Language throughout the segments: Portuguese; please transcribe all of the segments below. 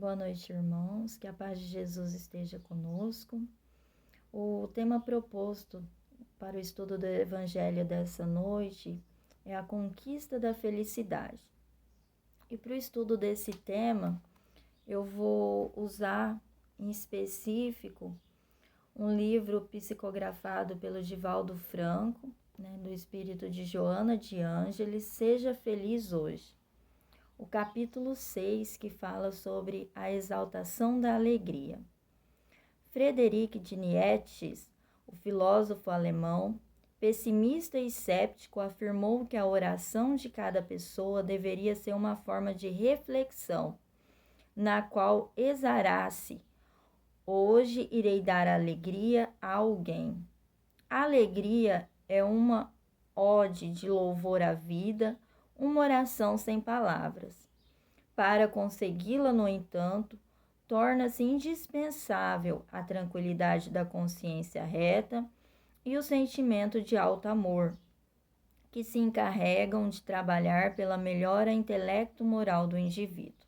Boa noite, irmãos. Que a paz de Jesus esteja conosco. O tema proposto para o estudo do Evangelho dessa noite é a conquista da felicidade. E para o estudo desse tema, eu vou usar em específico um livro psicografado pelo Divaldo Franco, do espírito de Joana de Ângeles, Seja Feliz Hoje. O capítulo 6, que fala sobre a exaltação da alegria. Friedrich de Nietzsche, o filósofo alemão, pessimista e cético, afirmou que a oração de cada pessoa deveria ser uma forma de reflexão, na qual exarasse: hoje irei dar alegria a alguém. A alegria é uma ode de louvor à vida, uma oração sem palavras. Para consegui-la, no entanto, torna-se indispensável a tranquilidade da consciência reta e o sentimento de alto amor, que se encarregam de trabalhar pela melhora intelecto-moral do indivíduo.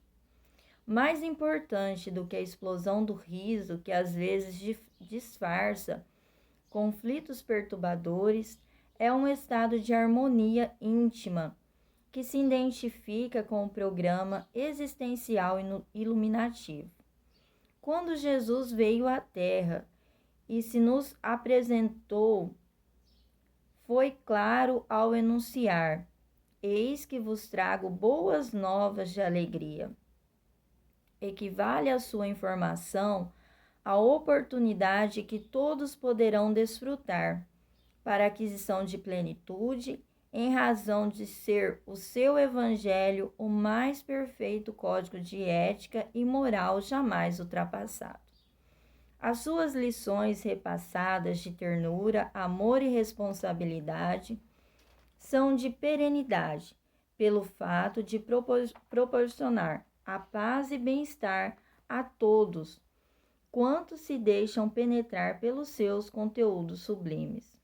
Mais importante do que a explosão do riso, que às vezes disfarça conflitos perturbadores, é um estado de harmonia íntima que se identifica com o programa existencial iluminativo. Quando Jesus veio à Terra e se nos apresentou, foi claro ao enunciar: eis que vos trago boas novas de alegria. Equivale à sua informação a oportunidade que todos poderão desfrutar para a aquisição de plenitude, em razão de ser o seu evangelho o mais perfeito código de ética e moral jamais ultrapassado. As suas lições repassadas de ternura, amor e responsabilidade são de perenidade, pelo fato de proporcionar a paz e bem-estar a todos quantos se deixam penetrar pelos seus conteúdos sublimes.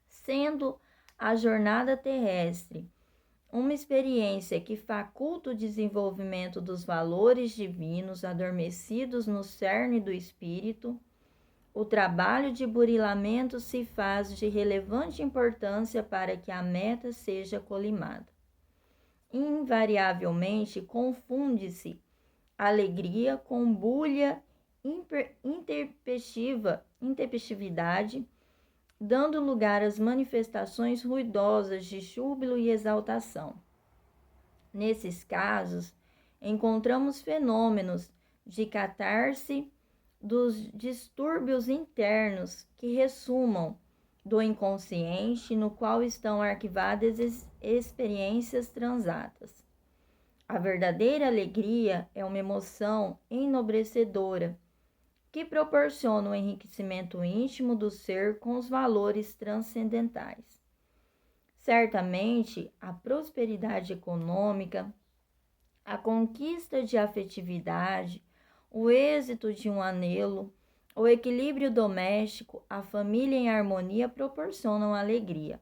Sendo a jornada terrestre uma experiência que faculta o desenvolvimento dos valores divinos adormecidos no cerne do espírito, o trabalho de burilamento se faz de relevante importância para que a meta seja colimada. Invariavelmente confunde-se alegria com bulha intempestividade, dando lugar às manifestações ruidosas de júbilo e exaltação. Nesses casos, encontramos fenômenos de catarse dos distúrbios internos que ressumam do inconsciente, no qual estão arquivadas experiências transatas. A verdadeira alegria é uma emoção enobrecedora, que proporciona o enriquecimento íntimo do ser com os valores transcendentais. Certamente, a prosperidade econômica, a conquista de afetividade, o êxito de um anelo, o equilíbrio doméstico, a família em harmonia proporcionam alegria.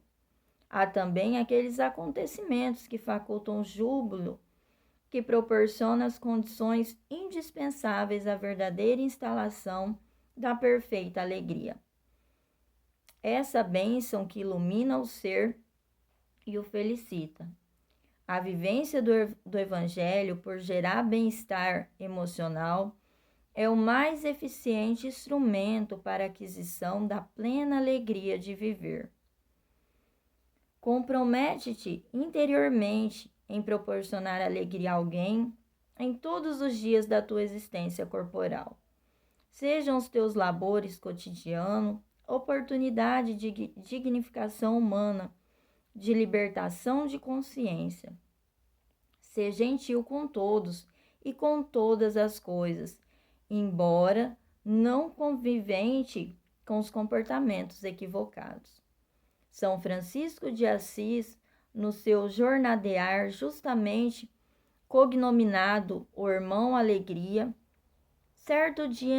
Há também aqueles acontecimentos que facultam júbilo, que proporciona as condições indispensáveis à verdadeira instalação da perfeita alegria. Essa bênção que ilumina o ser e o felicita. A vivência do Evangelho, por gerar bem-estar emocional, é o mais eficiente instrumento para a aquisição da plena alegria de viver. Compromete-te interiormente em proporcionar alegria a alguém em todos os dias da tua existência corporal. Sejam os teus labores cotidianos oportunidade de dignificação humana, de libertação de consciência. Ser gentil com todos e com todas as coisas, embora não convivente com os comportamentos equivocados. São Francisco de Assis, no seu Jornadear, justamente cognominado o Irmão Alegria, certo dia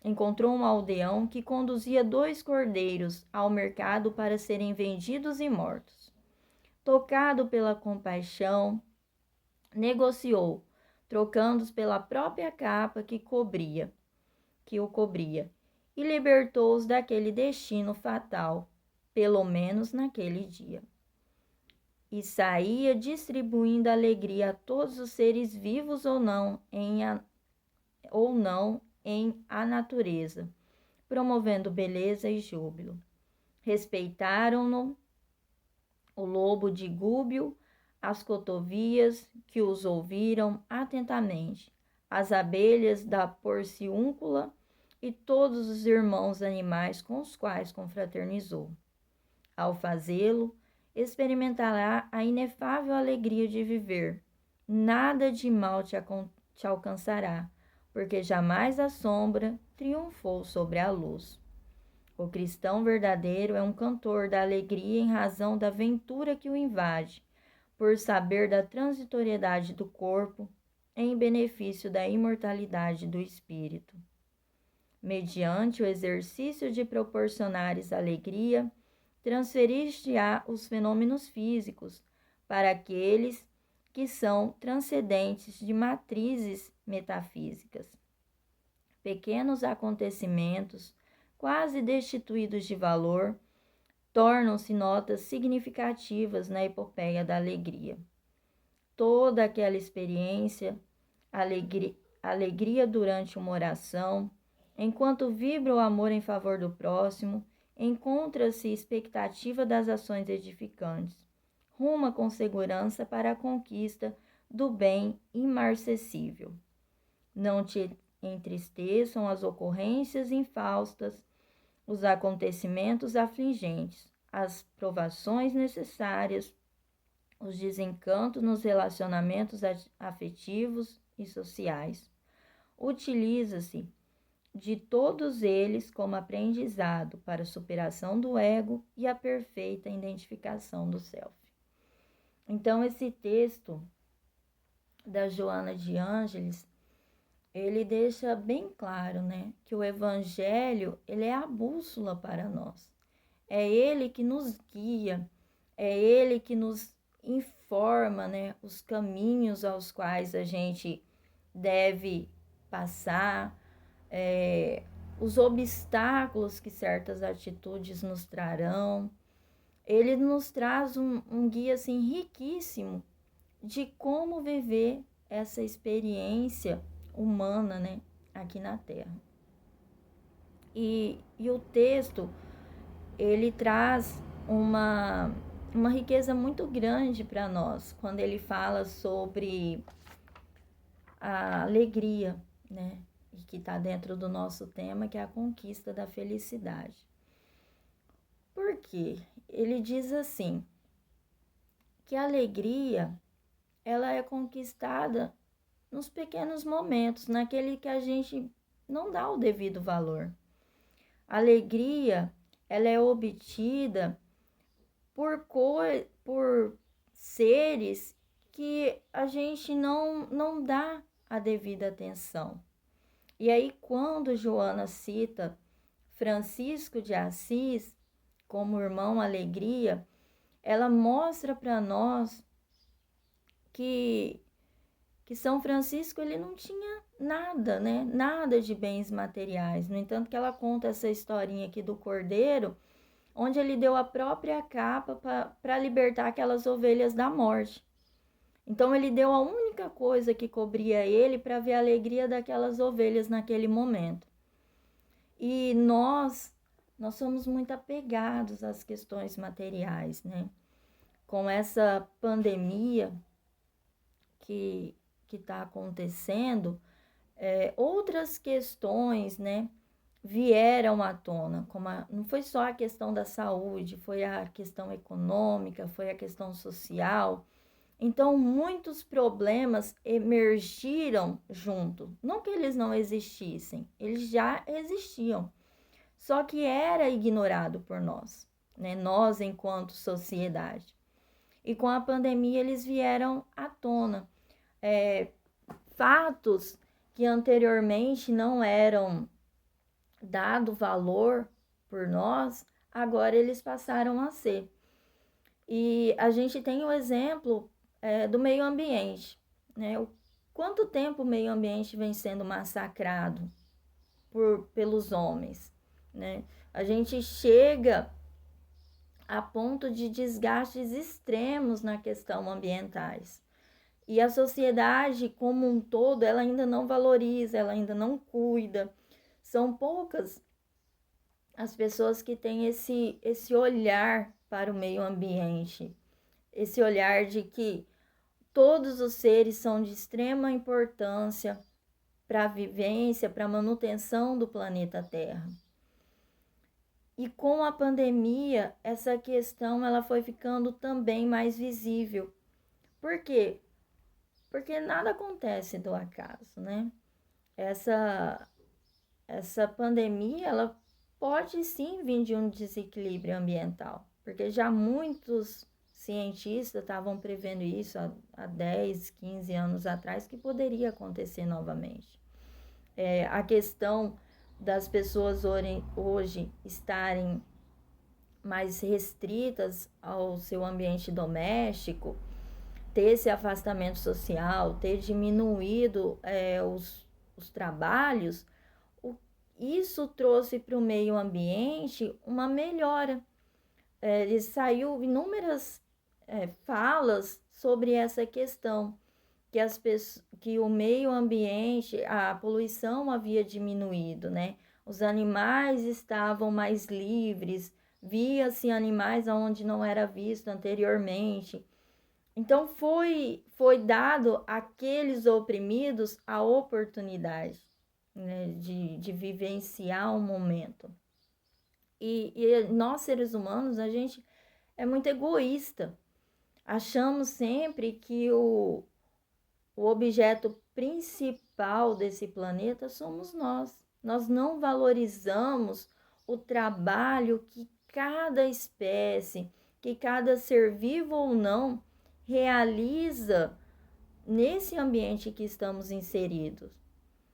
encontrou um aldeão que conduzia 2 cordeiros ao mercado para serem vendidos e mortos. Tocado pela compaixão, negociou trocando-os pela própria capa que o cobria, e libertou-os daquele destino fatal, pelo menos naquele dia. E saía distribuindo alegria a todos os seres vivos ou não em a natureza, promovendo beleza e júbilo. Respeitaram-no o lobo de Gúbio, as cotovias que os ouviram atentamente, as abelhas da porciúncula e todos os irmãos animais com os quais confraternizou. Ao fazê-lo, experimentará a inefável alegria de viver. Nada de mal te alcançará, porque jamais a sombra triunfou sobre a luz. O cristão verdadeiro é um cantor da alegria em razão da ventura que o invade, por saber da transitoriedade do corpo, em benefício da imortalidade do espírito. Mediante o exercício de proporcionares alegria, transferiste-á os fenômenos físicos para aqueles que são transcendentes de matrizes metafísicas. Pequenos acontecimentos, quase destituídos de valor, tornam-se notas significativas na epopeia da alegria. Toda aquela experiência, alegria durante uma oração, enquanto vibra o amor em favor do próximo, encontra-se expectativa das ações edificantes. Ruma com segurança para a conquista do bem imarcessível. Não te entristeçam as ocorrências infaustas, os acontecimentos afligentes, as provações necessárias, os desencantos nos relacionamentos afetivos e sociais. Utiliza-se de todos eles como aprendizado para a superação do ego e a perfeita identificação do self. Então, esse texto da Joana de Ângeles, ele deixa bem claro, né, que o Evangelho, ele é a bússola para nós. É ele que nos guia, é ele que nos informa, né, os caminhos aos quais a gente deve passar, os obstáculos que certas atitudes nos trarão. Ele nos traz um guia assim, riquíssimo de como viver essa experiência humana, né, aqui na Terra. E o texto, ele traz uma riqueza muito grande para nós, quando ele fala sobre a alegria, né, e que está dentro do nosso tema, que é a conquista da felicidade. Por quê? Ele diz assim, que a alegria, ela é conquistada nos pequenos momentos, naquele que a gente não dá o devido valor. A alegria, ela é obtida por seres que a gente não dá a devida atenção. E aí, quando Joana cita Francisco de Assis como irmão alegria, ela mostra para nós que São Francisco, ele não tinha nada, né? Nada de bens materiais. No entanto, que ela conta essa historinha aqui do cordeiro, onde ele deu a própria capa para libertar aquelas ovelhas da morte. Então, ele deu a única coisa que cobria ele para ver a alegria daquelas ovelhas naquele momento. E nós somos muito apegados às questões materiais, né? Com essa pandemia que está acontecendo, outras questões, né, vieram à tona, não foi só a questão da saúde, foi a questão econômica, foi a questão social. Então, muitos problemas emergiram junto. Não que eles não existissem, eles já existiam, só que era ignorado por nós, né, nós enquanto sociedade. E com a pandemia eles vieram à tona. Fatos que anteriormente não eram dado valor por nós, agora eles passaram a ser. E a gente tem o exemplo do meio ambiente, né? quanto tempo o meio ambiente vem sendo massacrado pelos homens, né? A gente chega a ponto de desgastes extremos na questão ambientais. E a sociedade como um todo, ela ainda não valoriza, ela ainda não cuida. São poucas as pessoas que têm esse olhar para o meio ambiente, esse olhar de que todos os seres são de extrema importância para a vivência, para a manutenção do planeta Terra. E com a pandemia, essa questão ela foi ficando também mais visível. Por quê? Porque nada acontece do acaso, né? Essa pandemia, ela pode sim vir de um desequilíbrio ambiental, porque já muitos cientistas estavam prevendo isso há 10, 15 anos atrás, que poderia acontecer novamente. A questão das pessoas hoje estarem mais restritas ao seu ambiente doméstico, ter esse afastamento social, ter diminuído os trabalhos, isso trouxe para o meio ambiente uma melhora. Saiu inúmeras falas sobre essa questão, que o meio ambiente, a poluição havia diminuído, né? Os animais estavam mais livres, via-se animais onde não era visto anteriormente. Então foi dado àqueles oprimidos a oportunidade, né, de vivenciar um momento. E nós, seres humanos, a gente é muito egoísta. Achamos sempre que o objeto principal desse planeta somos nós. Nós não valorizamos o trabalho que cada espécie, que cada ser vivo ou não, realiza nesse ambiente que estamos inseridos.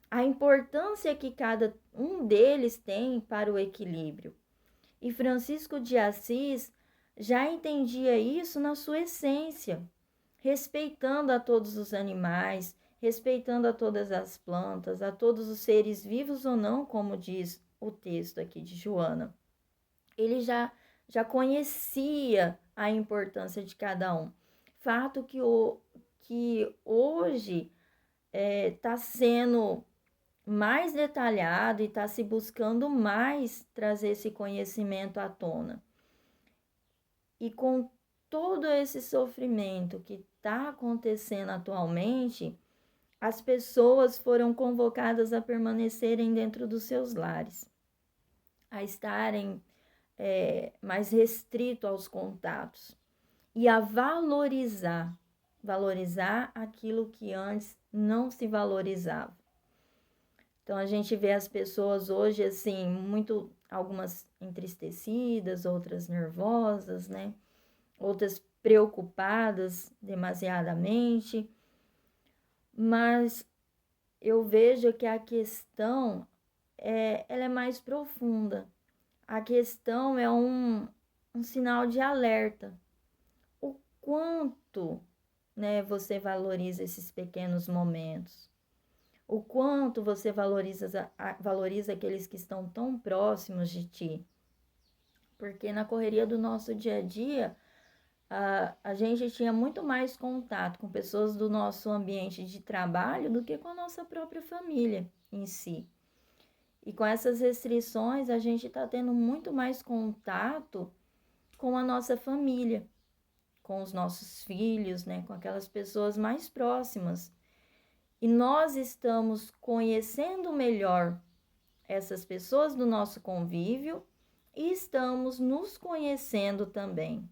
A importância que cada um deles tem para o equilíbrio. E Francisco de Assis já entendia isso na sua essência, respeitando a todos os animais, respeitando a todas as plantas, a todos os seres vivos ou não, como diz o texto aqui de Joana. Ele já conhecia a importância de cada um. Fato que hoje está sendo mais detalhado e está se buscando mais trazer esse conhecimento à tona. E com todo esse sofrimento que está acontecendo atualmente, as pessoas foram convocadas a permanecerem dentro dos seus lares, a estarem mais restrito aos contatos e a valorizar aquilo que antes não se valorizava. Então a gente vê as pessoas hoje assim, algumas entristecidas, outras nervosas, né? Outras preocupadas demasiadamente. Mas eu vejo que a questão ela é mais profunda. A questão é um sinal de alerta. O quanto, né, você valoriza esses pequenos momentos. O quanto você valoriza aqueles que estão tão próximos de ti. Porque na correria do nosso dia a dia, a gente tinha muito mais contato com pessoas do nosso ambiente de trabalho do que com a nossa própria família em si. E com essas restrições, a gente está tendo muito mais contato com a nossa família, com os nossos filhos, né, com aquelas pessoas mais próximas. E nós estamos conhecendo melhor essas pessoas do nosso convívio e estamos nos conhecendo também.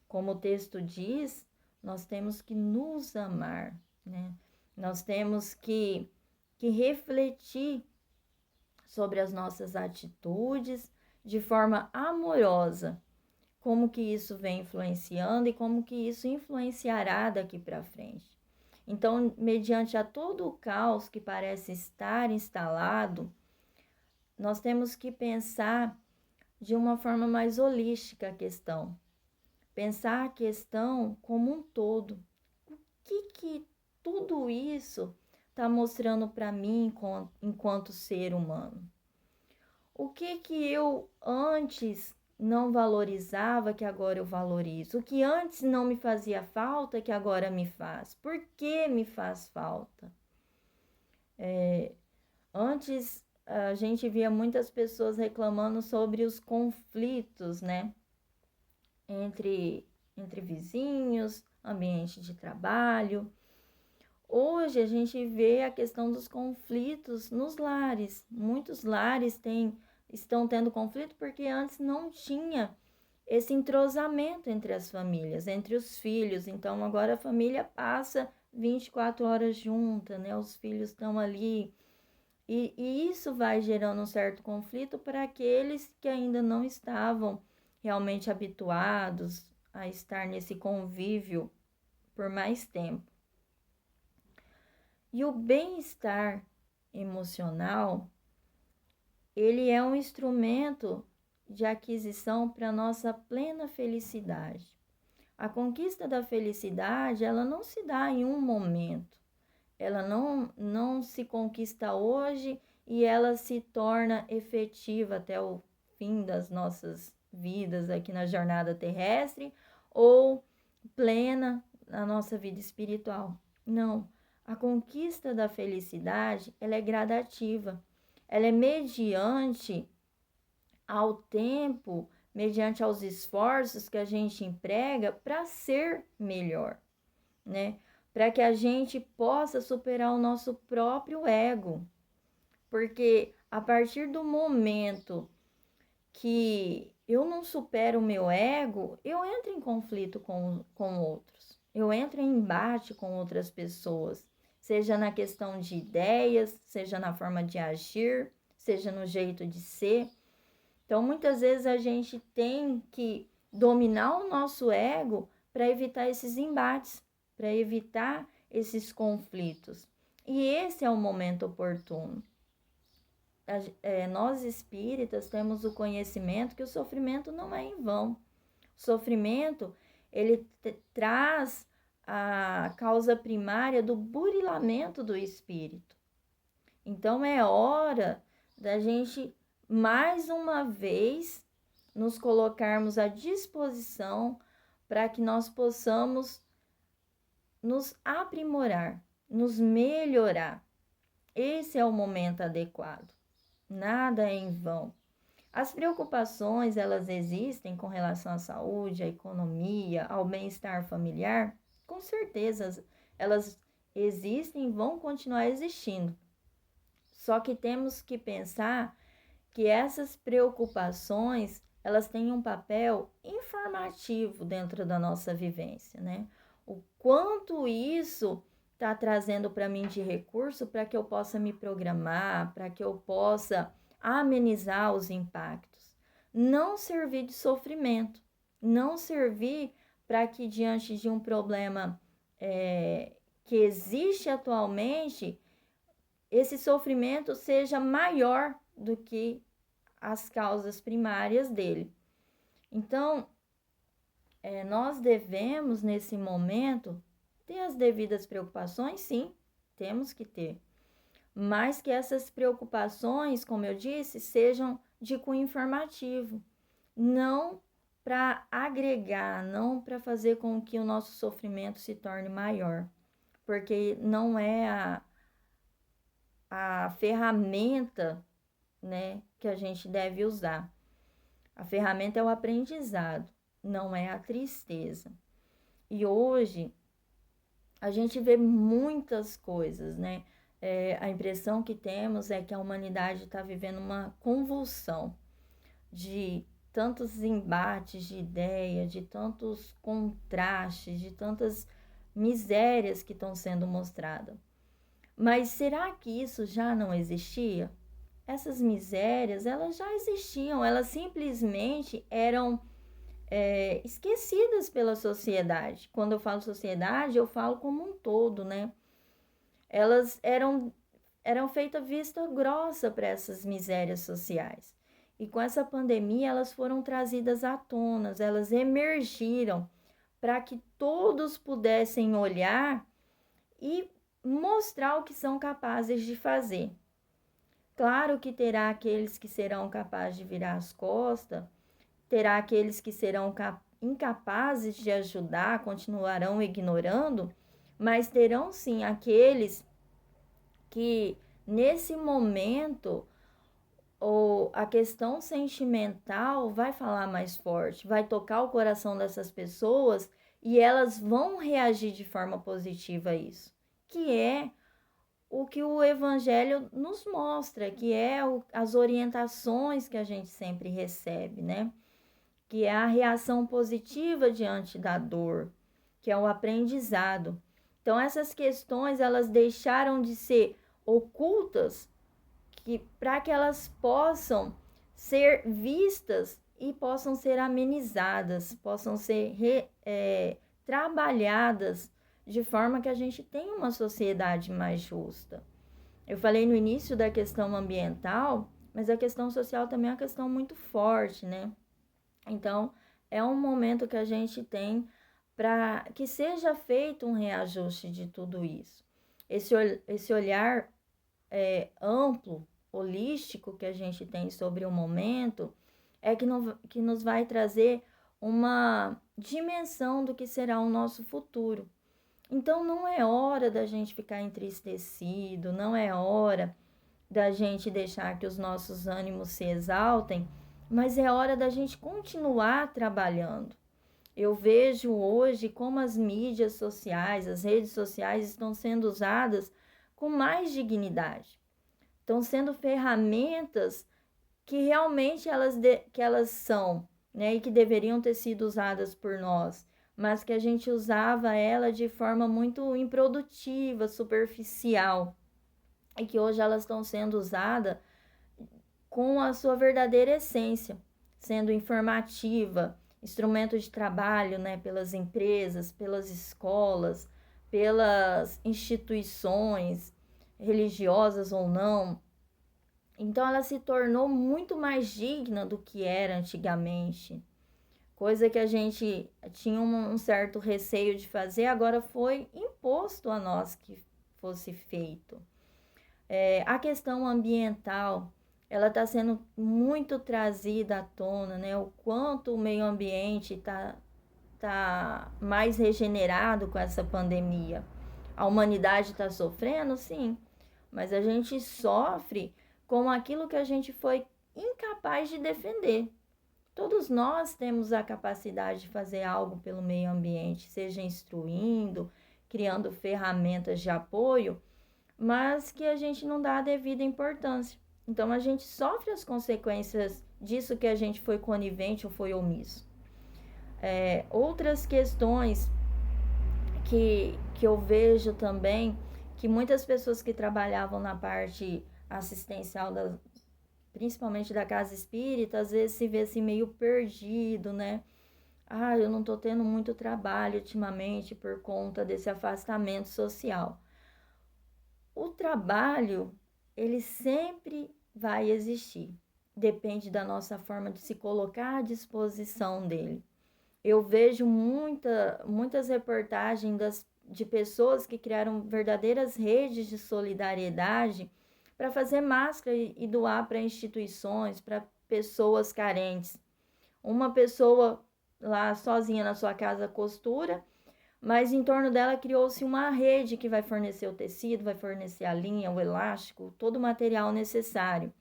Como o texto diz, nós temos que nos amar, né? Nós temos que refletir sobre as nossas atitudes de forma amorosa, como que isso vem influenciando e como que isso influenciará daqui para frente. Então, mediante a todo o caos que parece estar instalado, nós temos que pensar de uma forma mais holística a questão. Pensar a questão como um todo. O que tudo isso está mostrando para mim enquanto ser humano? O que eu antes não valorizava que agora eu valorizo? O que antes não me fazia falta que agora me faz? Por que me faz falta? Antes a gente via muitas pessoas reclamando sobre os conflitos, né? Entre vizinhos, ambiente de trabalho. Hoje a gente vê a questão dos conflitos nos lares. Muitos lares estão tendo conflito porque antes não tinha esse entrosamento entre as famílias, entre os filhos. Então agora a família passa 24 horas junta, né? Os filhos estão ali. E isso vai gerando um certo conflito para aqueles que ainda não estavam realmente habituados a estar nesse convívio por mais tempo. E o bem-estar emocional, ele é um instrumento de aquisição para nossa plena felicidade. A conquista da felicidade, ela não se dá em um momento. Ela não se conquista hoje e ela se torna efetiva até o fim das nossas vidas aqui na jornada terrestre ou plena na nossa vida espiritual. Não. A conquista da felicidade, ela é gradativa. Ela é mediante ao tempo, mediante aos esforços que a gente emprega para ser melhor, né? Para que a gente possa superar o nosso próprio ego. Porque a partir do momento que eu não supero o meu ego, eu entro em conflito com outros. Eu entro em embate com outras pessoas, seja na questão de ideias, seja na forma de agir, seja no jeito de ser. Então, muitas vezes a gente tem que dominar o nosso ego para evitar esses embates, para evitar esses conflitos. E esse é o momento oportuno. Nós espíritas temos o conhecimento que o sofrimento não é em vão. O sofrimento, ele traz a causa primária do burilamento do espírito. Então, é hora da gente, mais uma vez, nos colocarmos à disposição para que nós possamos nos aprimorar, nos melhorar. Esse é o momento adequado. Nada é em vão. As preocupações, elas existem com relação à saúde, à economia, ao bem-estar familiar? Com certeza, elas existem e vão continuar existindo. Só que temos que pensar que essas preocupações, elas têm um papel informativo dentro da nossa vivência, né? O quanto isso está trazendo para mim de recurso para que eu possa me programar, para que eu possa amenizar os impactos. Não servir de sofrimento, não servir para que diante de um problema que existe atualmente, esse sofrimento seja maior do que as causas primárias dele. Então, nós devemos, nesse momento, ter as devidas preocupações, sim, temos que ter. Mas que essas preocupações, como eu disse, sejam de cunho informativo, não para agregar, não para fazer com que o nosso sofrimento se torne maior, porque não é a ferramenta, né, que a gente deve usar. A ferramenta é o aprendizado, não é a tristeza. E hoje a gente vê muitas coisas, né? A impressão que temos é que a humanidade está vivendo uma convulsão de tantos embates de ideia, de tantos contrastes, de tantas misérias que estão sendo mostradas. Mas será que isso já não existia? Essas misérias, elas já existiam, elas simplesmente eram esquecidas pela sociedade. Quando eu falo sociedade, eu falo como um todo, né? Elas eram feitas vista grossa para essas misérias sociais. E com essa pandemia, elas foram trazidas à tona, elas emergiram para que todos pudessem olhar e mostrar o que são capazes de fazer. Claro que terá aqueles que serão capazes de virar as costas, terá aqueles que serão incapazes de ajudar, continuarão ignorando, mas terão sim aqueles que nesse momento ou a questão sentimental vai falar mais forte, vai tocar o coração dessas pessoas e elas vão reagir de forma positiva a isso, que é o que o Evangelho nos mostra, que é as orientações que a gente sempre recebe, né? Que é a reação positiva diante da dor, que é o aprendizado. Então, essas questões, elas deixaram de ser ocultas para que elas possam ser vistas e possam ser amenizadas, possam ser trabalhadas de forma que a gente tenha uma sociedade mais justa. Eu falei no início da questão ambiental, mas a questão social também é uma questão muito forte, né? Então, é um momento que a gente tem para que seja feito um reajuste de tudo isso. Esse olhar amplo, holístico que a gente tem sobre o momento é que nos vai trazer uma dimensão do que será o nosso futuro. Então não é hora da gente ficar entristecido, não é hora da gente deixar que os nossos ânimos se exaltem, mas é hora da gente continuar trabalhando. Eu vejo hoje como as mídias sociais, as redes sociais estão sendo usadas com mais dignidade. Estão sendo ferramentas que realmente elas são, né, e que deveriam ter sido usadas por nós, mas que a gente usava ela de forma muito improdutiva, superficial, e que hoje elas estão sendo usadas com a sua verdadeira essência, sendo informativa, instrumento de trabalho, né, pelas empresas, pelas escolas, pelas instituições religiosas ou não. Então ela se tornou muito mais digna do que era antigamente. Coisa que a gente tinha um certo receio de fazer, agora foi imposto a nós que fosse feito. A questão ambiental, ela está sendo muito trazida à tona, né? O quanto o meio ambiente tá mais regenerado com essa pandemia. A humanidade está sofrendo, sim, mas a gente sofre com aquilo que a gente foi incapaz de defender. Todos nós temos a capacidade de fazer algo pelo meio ambiente, seja instruindo, criando ferramentas de apoio, mas que a gente não dá a devida importância. Então a gente sofre as consequências disso que a gente foi conivente ou foi omisso. Outras questões que eu vejo também, que muitas pessoas que trabalhavam na parte assistencial, principalmente da casa espírita, às vezes se vê assim meio perdido, né? Eu não tô tendo muito trabalho ultimamente por conta desse afastamento social. O trabalho, ele sempre vai existir. Depende da nossa forma de se colocar à disposição dele. Eu vejo muitas reportagens de pessoas que criaram verdadeiras redes de solidariedade para fazer máscara e doar para instituições, para pessoas carentes. Uma pessoa lá sozinha na sua casa costura, mas em torno dela criou-se uma rede que vai fornecer o tecido, vai fornecer a linha, o elástico, todo o material necessário.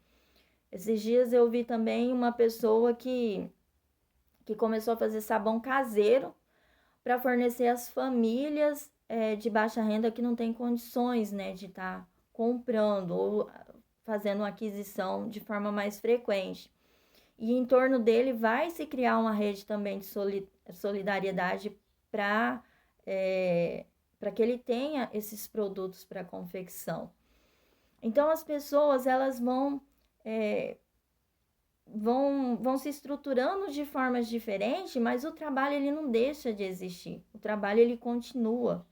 Esses dias eu vi também uma pessoa que começou a fazer sabão caseiro para fornecer às famílias de baixa renda que não têm condições, né, de estar comprando ou fazendo uma aquisição de forma mais frequente. E em torno dele vai se criar uma rede também de solidariedade para que ele tenha esses produtos para confecção. Então as pessoas elas vão se estruturando de formas diferentes, mas o trabalho ele não deixa de existir. O trabalho ele continua.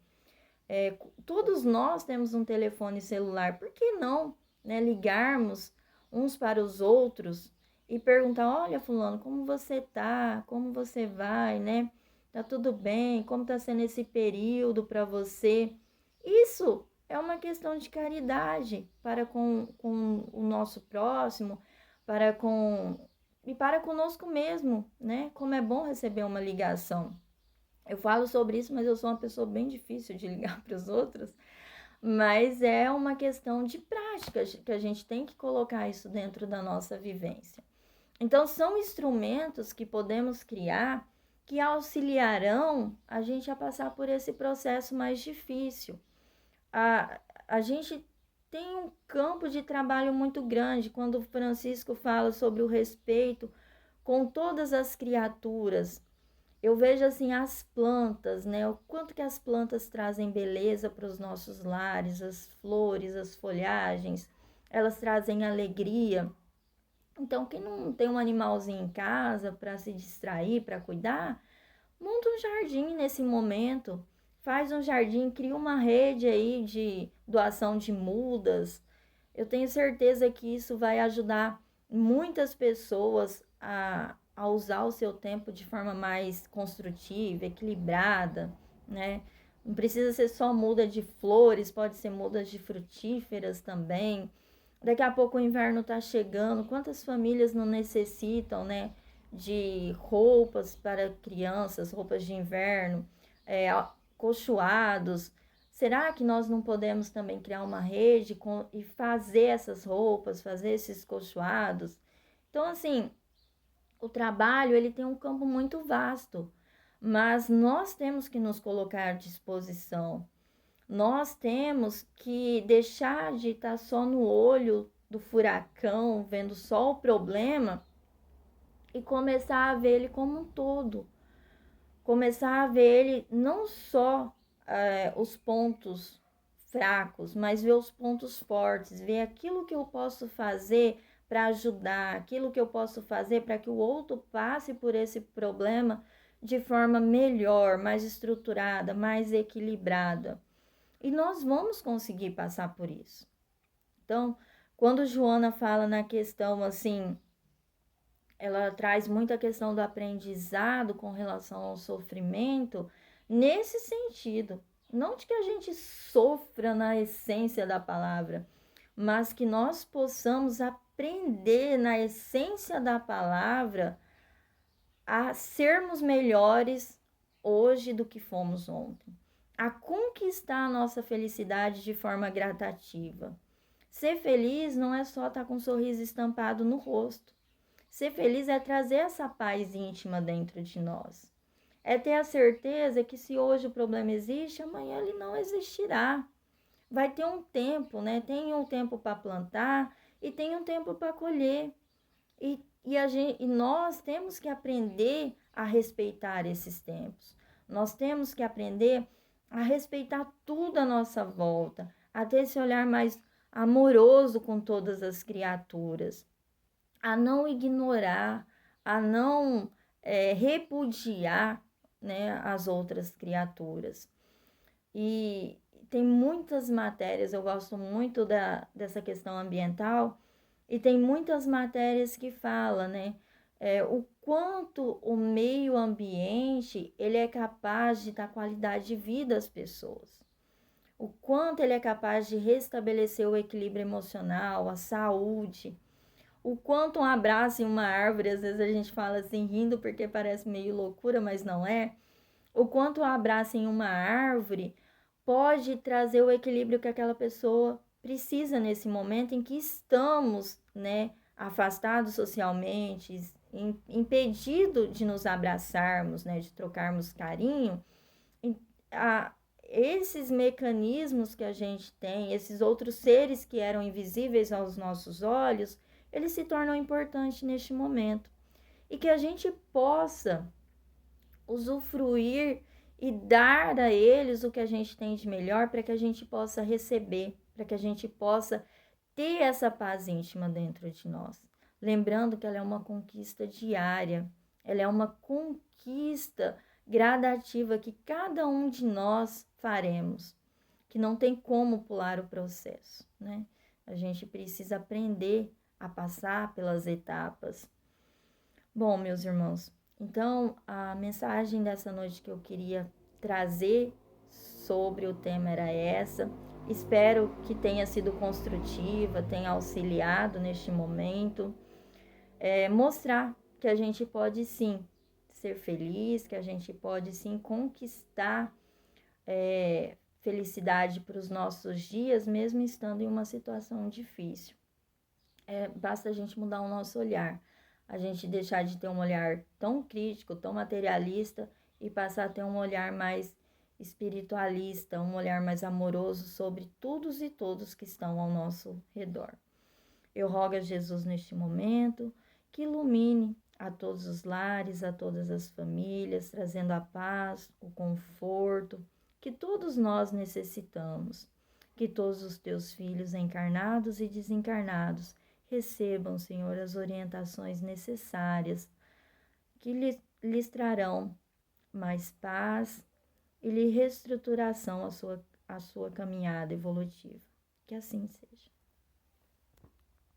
Todos nós temos um telefone celular, por que não, né, ligarmos uns para os outros e perguntar, olha fulano, como você tá? Como você vai, né? Tá tudo bem? Como tá sendo esse período para você? Isso é uma questão de caridade para com o nosso próximo, para conosco mesmo, né? Como é bom receber uma ligação. Eu falo sobre isso, mas eu sou uma pessoa bem difícil de ligar para os outros, mas é uma questão de prática, que a gente tem que colocar isso dentro da nossa vivência. Então, são instrumentos que podemos criar que auxiliarão a gente a passar por esse processo mais difícil. A gente tem um campo de trabalho muito grande quando o Francisco fala sobre o respeito com todas as criaturas. Eu vejo assim as plantas, né? O quanto que as plantas trazem beleza para os nossos lares, as flores, as folhagens, elas trazem alegria. Então, quem não tem um animalzinho em casa para se distrair, para cuidar, monta um jardim nesse momento. Faz um jardim, cria uma rede aí de doação de mudas. Eu tenho certeza que isso vai ajudar muitas pessoas a usar o seu tempo de forma mais construtiva, equilibrada, né? Não precisa ser só muda de flores, pode ser mudas de frutíferas também. Daqui a pouco o inverno está chegando, quantas famílias não necessitam, né, de roupas para crianças, roupas de inverno, colchoados. Será que nós não podemos também criar uma rede e fazer essas roupas, fazer esses colchoados? Então, assim, o trabalho ele tem um campo muito vasto, mas nós temos que nos colocar à disposição. Nós temos que deixar de estar só no olho do furacão, vendo só o problema e começar a ver ele como um todo. Começar a ver ele não só os pontos fracos, mas ver os pontos fortes, ver aquilo que eu posso fazer para ajudar, aquilo que eu posso fazer para que o outro passe por esse problema de forma melhor, mais estruturada, mais equilibrada. E nós vamos conseguir passar por isso. Então, quando Joana fala na questão assim, ela traz muita questão do aprendizado com relação ao sofrimento, nesse sentido. Não de que a gente sofra na essência da palavra, mas que nós possamos aprender na essência da palavra a sermos melhores hoje do que fomos ontem. A conquistar a nossa felicidade de forma gradativa. Ser feliz não é só estar com um sorriso estampado no rosto. Ser feliz é trazer essa paz íntima dentro de nós. É ter a certeza que se hoje o problema existe, amanhã ele não existirá. Vai ter um tempo, né? Tem um tempo para plantar e tem um tempo para colher. E nós temos que aprender a respeitar esses tempos. Nós temos que aprender a respeitar tudo à nossa volta, a ter esse olhar mais amoroso com todas as criaturas, a não ignorar, a não repudiar, né, as outras criaturas. E tem muitas matérias, eu gosto muito dessa questão ambiental, e tem muitas matérias que falam, né, o quanto o meio ambiente ele é capaz de dar qualidade de vida às pessoas. O quanto ele é capaz de restabelecer o equilíbrio emocional, a saúde. O quanto um abraço em uma árvore, às vezes a gente fala assim, rindo porque parece meio loucura, mas não é. O quanto um abraço em uma árvore pode trazer o equilíbrio que aquela pessoa precisa nesse momento em que estamos, né, afastados socialmente, impedido de nos abraçarmos, né, de trocarmos carinho. Esses mecanismos que a gente tem, esses outros seres que eram invisíveis aos nossos olhos, eles se tornam importantes neste momento. E que a gente possa usufruir e dar a eles o que a gente tem de melhor para que a gente possa receber, para que a gente possa ter essa paz íntima dentro de nós. Lembrando que ela é uma conquista diária, ela é uma conquista gradativa que cada um de nós faremos, que não tem como pular o processo, né? A gente precisa aprender a passar pelas etapas. Bom, meus irmãos, então a mensagem dessa noite que eu queria trazer sobre o tema era essa. Espero que tenha sido construtiva, tenha auxiliado neste momento. Mostrar que a gente pode sim ser feliz, que a gente pode sim conquistar felicidade para os nossos dias, mesmo estando em uma situação difícil. Basta a gente mudar o nosso olhar, a gente deixar de ter um olhar tão crítico, tão materialista e passar a ter um olhar mais espiritualista, um olhar mais amoroso sobre todos e todos que estão ao nosso redor. Eu rogo a Jesus neste momento que ilumine a todos os lares, a todas as famílias, trazendo a paz, o conforto que todos nós necessitamos. Que todos os teus filhos encarnados e desencarnados recebam, Senhor, as orientações necessárias que lhes trarão mais paz e lhe reestruturação à sua caminhada evolutiva. Que assim seja.